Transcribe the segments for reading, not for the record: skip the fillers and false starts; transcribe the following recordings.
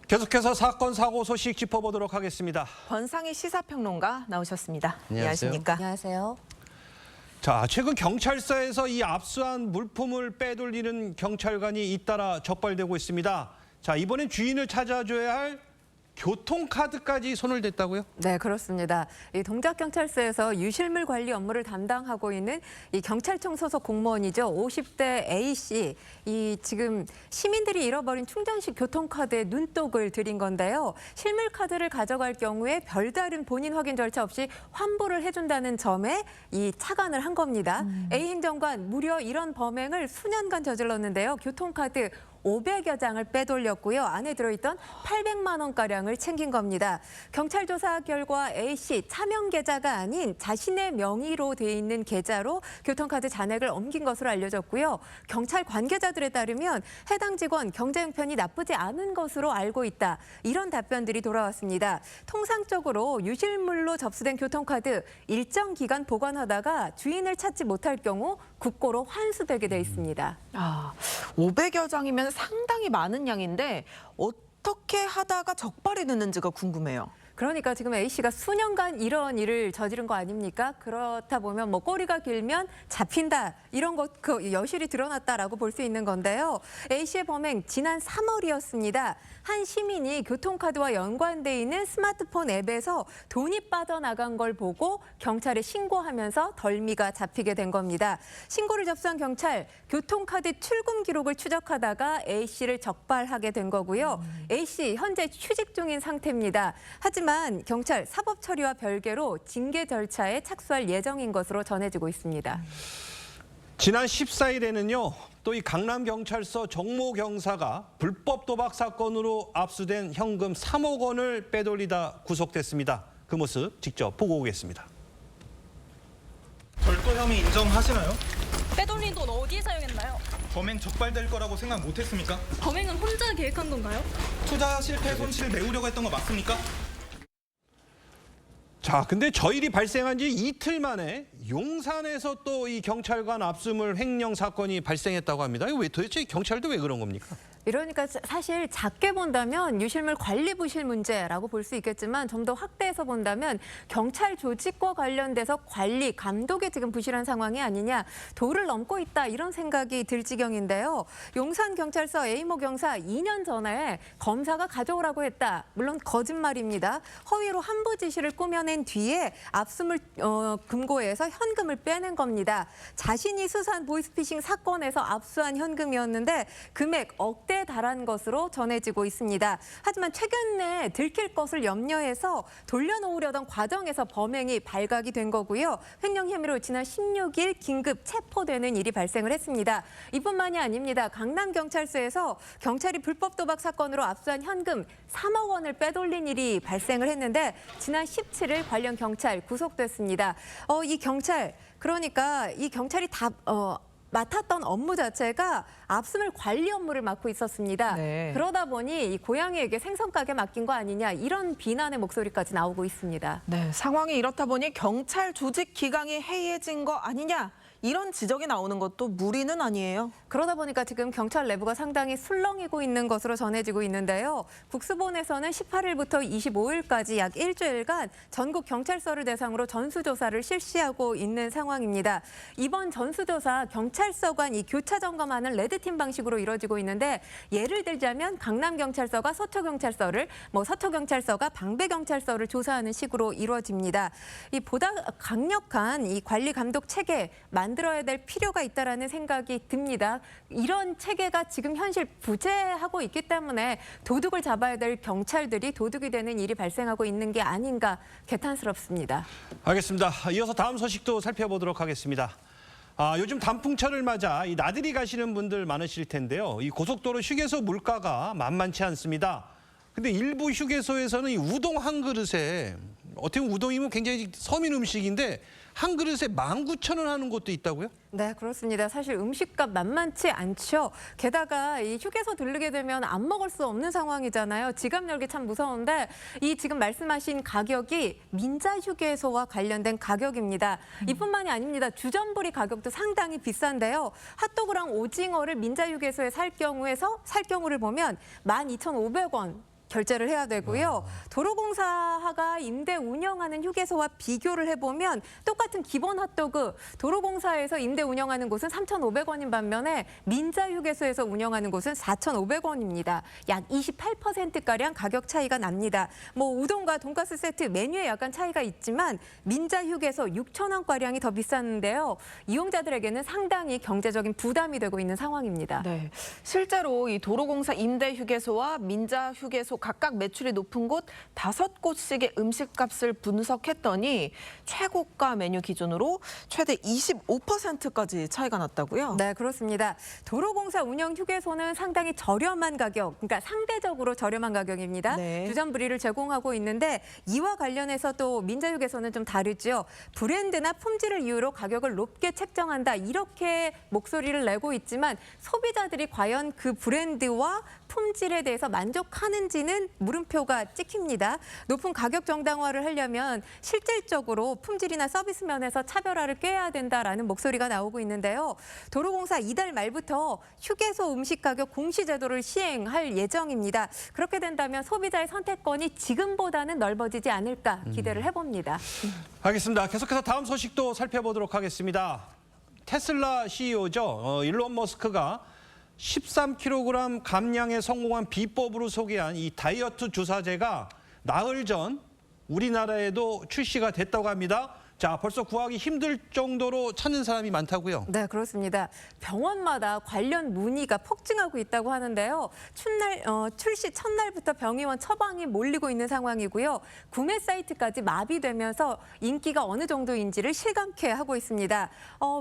계속해서 사건, 사고 소식 짚어보도록 하겠습니다. 권상희 시사평론가 나오셨습니다. 안녕하세요. 안녕하십니까? 안녕하세요. 자, 최근 경찰서에서 이 압수한 물품을 빼돌리는 경찰관이 잇따라 적발되고 있습니다. 자, 이번엔 주인을 찾아줘야 할 교통카드까지 손을 댔다고요? 네, 그렇습니다. 이 동작경찰서에서 유실물 관리 업무를 담당하고 있는 이 경찰청 소속 공무원이죠. 50대 A씨. 이 지금 시민들이 잃어버린 충전식 교통카드에 눈독을 들인 건데요. 실물 카드를 가져갈 경우에 별다른 본인 확인 절차 없이 환불을 해준다는 점에 이 착안을 한 겁니다. A 행정관 무려 이런 범행을 수년간 저질렀는데요. 교통카드 500여 장을 빼돌렸고요. 안에 들어있던 800만 원가량을 챙긴 겁니다. 경찰 조사 결과 A씨 차명 계좌가 아닌 자신의 명의로 돼 있는 계좌로 교통카드 잔액을 옮긴 것으로 알려졌고요. 경찰 관계자들에 따르면 해당 직원 경제 형편이 나쁘지 않은 것으로 알고 있다. 이런 답변들이 돌아왔습니다. 통상적으로 유실물로 접수된 교통카드 일정 기간 보관하다가 주인을 찾지 못할 경우 국고로 환수되게 돼 있습니다. 500여 장이면 상당히 많은 양인데 어떻게 하다가 적발이 됐는지가 궁금해요. 그러니까 지금 A씨가 수년간 이런 일을 저지른 거 아닙니까? 그렇다 보면 뭐 꼬리가 길면 잡힌다. 이런 것 그 여실히 드러났다라고 볼 수 있는 건데요. A씨의 범행 지난 3월이었습니다. 한 시민이 교통카드와 연관돼 있는 스마트폰 앱에서 돈이 빠져나간 걸 보고 경찰에 신고하면서 덜미가 잡히게 된 겁니다. 신고를 접수한 경찰, 교통카드 출금 기록을 추적하다가 A씨를 적발하게 된 거고요. A씨 현재 휴직 중인 상태입니다. 하지만 경찰 사법 처리와 별개로 징계 절차에 착수할 예정인 것으로 전해지고 있습니다. 지난 14일에는요, 또 이 강남경찰서 정모 경사가 불법 도박 사건으로 압수된 현금 3억 원을 빼돌리다 구속됐습니다. 그 모습 직접 보고 오겠습니다. 절도 혐의 인정하시나요? 빼돌린 돈 어디에 사용했나요? 범행 적발될 거라고 생각 못했습니까? 범행은 혼자 계획한 건가요? 투자 실패 손실 메우려고 했던 거 맞습니까? 자, 근데 저 일이 발생한 지 이틀 만에 용산에서 또 이 경찰관 압수물 횡령 사건이 발생했다고 합니다. 이거 왜 도대체 경찰도 왜 그런 겁니까? 이러니까 사실 작게 본다면 유실물 관리 부실 문제라고 볼 수 있겠지만 좀 더 확대해서 본다면 경찰 조직과 관련돼서 관리, 감독에 지금 부실한 상황이 아니냐, 도를 넘고 있다 이런 생각이 들 지경인데요. 용산경찰서 A모 경사 2년 전에 검사가 가져오라고 했다. 물론 거짓말입니다. 허위로 환부 지시를 꾸며낸 뒤에 압수물 금고에서 현금을 빼낸 겁니다. 자신이 수사한 보이스피싱 사건에서 압수한 현금이었는데 금액 억대에 달한 것으로 전해지고 있습니다. 하지만 최근에 들킬 것을 염려해서 돌려놓으려던 과정에서 범행이 발각이 된 거고요. 횡령 혐의로 지난 16일 긴급 체포되는 일이 발생을 했습니다. 이뿐만이 아닙니다. 강남경찰서에서 경찰이 불법 도박 사건으로 압수한 현금 3억 원을 빼돌린 일이 발생을 했는데 지난 17일 관련 경찰 구속됐습니다. 이 경찰, 그러니까 이 경찰이 맡았던 업무 자체가 압수물 관리 업무를 맡고 있었습니다. 네. 그러다 보니 이 고양이에게 생선가게 맡긴 거 아니냐, 이런 비난의 목소리까지 나오고 있습니다. 네, 상황이 이렇다 보니 경찰 조직 기강이 해이해진 거 아니냐, 이런 지적이 나오는 것도 무리는 아니에요. 그러다 보니까 지금 경찰 내부가 상당히 술렁이고 있는 것으로 전해지고 있는데요. 국수본에서는 18일부터 25일까지 약 일주일간 전국 경찰서를 대상으로 전수조사를 실시하고 있는 상황입니다. 이번 전수조사 경찰서 간 이 교차 점검하는 레드팀 방식으로 이루어지고 있는데, 예를 들자면 강남경찰서가 서초경찰서를, 서초경찰서가 방배경찰서를 조사하는 식으로 이루어집니다. 이 보다 강력한 이 관리 감독 체계 만들어야 될 필요가 있다라는 생각이 듭니다. 이런 체계가 지금 현실 부재하고 있기 때문에 도둑을 잡아야 될 경찰들이 도둑이 되는 일이 발생하고 있는 게 아닌가 개탄스럽습니다. 알겠습니다. 이어서 다음 소식도 살펴보도록 하겠습니다. 요즘 단풍철을 맞아 이 나들이 가시는 분들 많으실 텐데요. 이 고속도로 휴게소 물가가 만만치 않습니다. 근데 일부 휴게소에서는 이 우동 한 그릇에, 어떻게 보면 우동이면 굉장히 서민 음식인데 한 그릇에 19,000원 하는 곳도 있다고요? 네, 그렇습니다. 사실 음식값 만만치 않죠. 게다가 이 휴게소 들르게 되면 안 먹을 수 없는 상황이잖아요. 지갑 열기 참 무서운데, 이 지금 말씀하신 가격이 민자휴게소와 관련된 가격입니다. 이뿐만이 아닙니다. 주전부리 가격도 상당히 비싼데요. 핫도그랑 오징어를 민자휴게소에 살 경우를 보면 12,500원. 결제를 해야 되고요. 도로공사가 임대 운영하는 휴게소와 비교를 해보면 똑같은 기본 핫도그 도로공사에서 임대 운영하는 곳은 3,500원인 반면에 민자휴게소에서 운영하는 곳은 4,500원입니다. 약 28%가량 가격 차이가 납니다. 뭐 우동과 돈가스 세트 메뉴에 약간 차이가 있지만 민자휴게소 6,000원가량이 더 비쌌는데요. 이용자들에게는 상당히 경제적인 부담이 되고 있는 상황입니다. 네, 실제로 이 도로공사 임대휴게소와 민자휴게소 각각 매출이 높은 곳 5곳씩의 음식값을 분석했더니 최고가 메뉴 기준으로 최대 25%까지 차이가 났다고요? 네, 그렇습니다. 도로공사 운영 휴게소는 상당히 저렴한 가격, 그러니까 상대적으로 저렴한 가격입니다. 네. 주전부리를 제공하고 있는데 이와 관련해서 또 민자휴게소는 좀 다르죠. 브랜드나 품질을 이유로 가격을 높게 책정한다. 이렇게 목소리를 내고 있지만 소비자들이 과연 그 브랜드와 품질에 대해서 만족하는지는 물음표가 찍힙니다. 높은 가격 정당화를 하려면 실질적으로 품질이나 서비스 면에서 차별화를 꾀해야 된다라는 목소리가 나오고 있는데요. 도로공사 이달 말부터 휴게소 음식 가격 공시 제도를 시행할 예정입니다. 그렇게 된다면 소비자의 선택권이 지금보다는 넓어지지 않을까 기대를 해봅니다. 알겠습니다. 계속해서 다음 소식도 살펴보도록 하겠습니다. 테슬라 CEO죠. 일론 머스크가 13kg 감량에 성공한 비법으로 소개한 이 다이어트 주사제가 나흘 전 우리나라에도 출시가 됐다고 합니다. 자, 벌써 구하기 힘들 정도로 찾는 사람이 많다고요? 네, 그렇습니다. 병원마다 관련 문의가 폭증하고 있다고 하는데요. 출시 첫날부터 병의원 처방이 몰리고 있는 상황이고요. 구매 사이트까지 마비되면서 인기가 어느 정도인지를 실감케 하고 있습니다.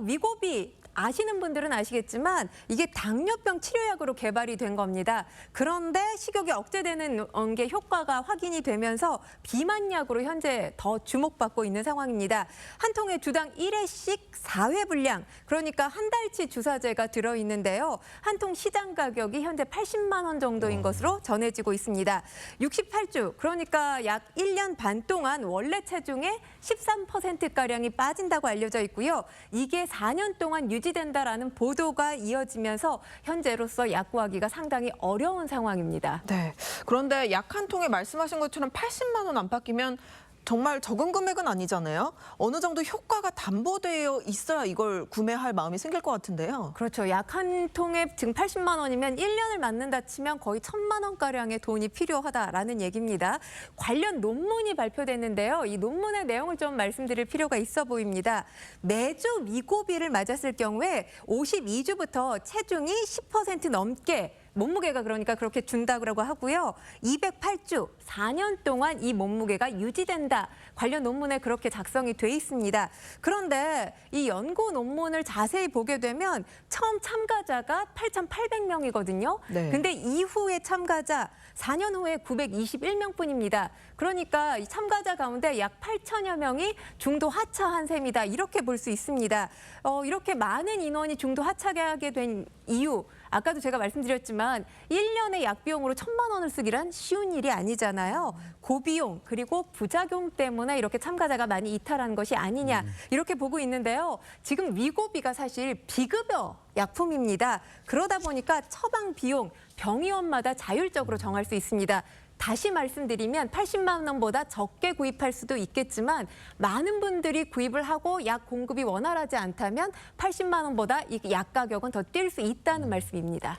위고비 아시는 분들은 아시겠지만 이게 당뇨병 치료약으로 개발이 된 겁니다. 그런데 식욕이 억제되는 게 효과가 확인이 되면서 비만약으로 현재 더 주목받고 있는 상황입니다. 한 통에 주당 1회씩 4회 분량, 그러니까 한 달치 주사제가 들어있는데요. 한 통 시장 가격이 현재 80만 원 정도인 것으로 전해지고 있습니다. 68주, 그러니까 약 1년 반 동안 원래 체중의 13%가량이 빠진다고 알려져 있고요. 이게 4년 동안 유지된다라는 보도가 이어지면서 현재로서 약 구하기가 상당히 어려운 상황입니다. 네. 그런데 약 한 통에 말씀하신 것처럼 80만 원 안팎이면 정말 적은 금액은 아니잖아요. 어느 정도 효과가 담보되어 있어야 이걸 구매할 마음이 생길 것 같은데요. 그렇죠. 약 한 통에 지금 80만 원이면 1년을 맞는다 치면 거의 1,000만 원가량의 돈이 필요하다라는 얘기입니다. 관련 논문이 발표됐는데요. 이 논문의 내용을 좀 말씀드릴 필요가 있어 보입니다. 매주 위고비를 맞았을 경우에 52주부터 체중이 10% 넘게 몸무게가 그러니까 그렇게 준다고 하고요. 208주, 4년 동안 이 몸무게가 유지된다. 관련 논문에 그렇게 작성이 돼 있습니다. 그런데 이 연구 논문을 자세히 보게 되면 처음 참가자가 8,800명이거든요. 네. 근데 이후에 참가자 4년 후에 921명뿐입니다. 그러니까 이 참가자 가운데 약 8천여 명이 중도 하차한 셈이다. 이렇게 볼 수 있습니다. 이렇게 많은 인원이 중도 하차하게 된 이유, 아까도 제가 말씀드렸지만 1년의 약 비용으로 1,000만 원을 쓰기란 쉬운 일이 아니잖아요. 고비용 그리고 부작용 때문에 이렇게 참가자가 많이 이탈한 것이 아니냐 이렇게 보고 있는데요. 지금 위고비가 사실 비급여 약품입니다. 그러다 보니까 처방 비용 병의원마다 자율적으로 정할 수 있습니다. 다시 말씀드리면 80만 원보다 적게 구입할 수도 있겠지만 많은 분들이 구입을 하고 약 공급이 원활하지 않다면 80만 원보다 이 약 가격은 더 뛸 수 있다는 말씀입니다.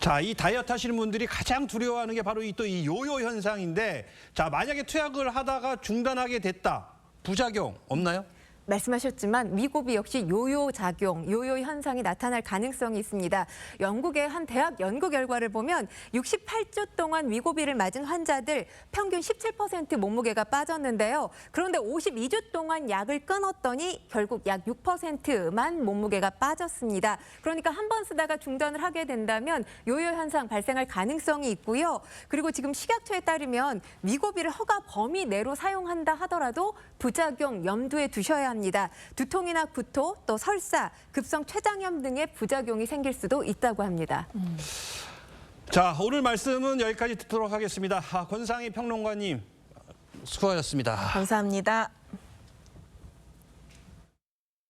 자, 이 다이어트 하시는 분들이 가장 두려워하는 게 바로 이 요요 현상인데, 자, 만약에 투약을 하다가 중단하게 됐다. 부작용 없나요? 말씀하셨지만 위고비 역시 요요 작용, 요요 현상이 나타날 가능성이 있습니다. 영국의 한 대학 연구 결과를 보면 68주 동안 위고비를 맞은 환자들 평균 17% 몸무게가 빠졌는데요. 그런데 52주 동안 약을 끊었더니 결국 약 6%만 몸무게가 빠졌습니다. 그러니까 한 번 쓰다가 중단을 하게 된다면 요요 현상 발생할 가능성이 있고요. 그리고 지금 식약처에 따르면 위고비를 허가 범위 내로 사용한다 하더라도 부작용 염두에 두셔야 합니다. 두통이나 구토, 또 설사, 급성 췌장염 등의 부작용이 생길 수도 있다고 합니다. 자, 오늘 말씀은 여기까지 듣도록 하겠습니다. 권상희 평론가님, 수고하셨습니다. 감사합니다.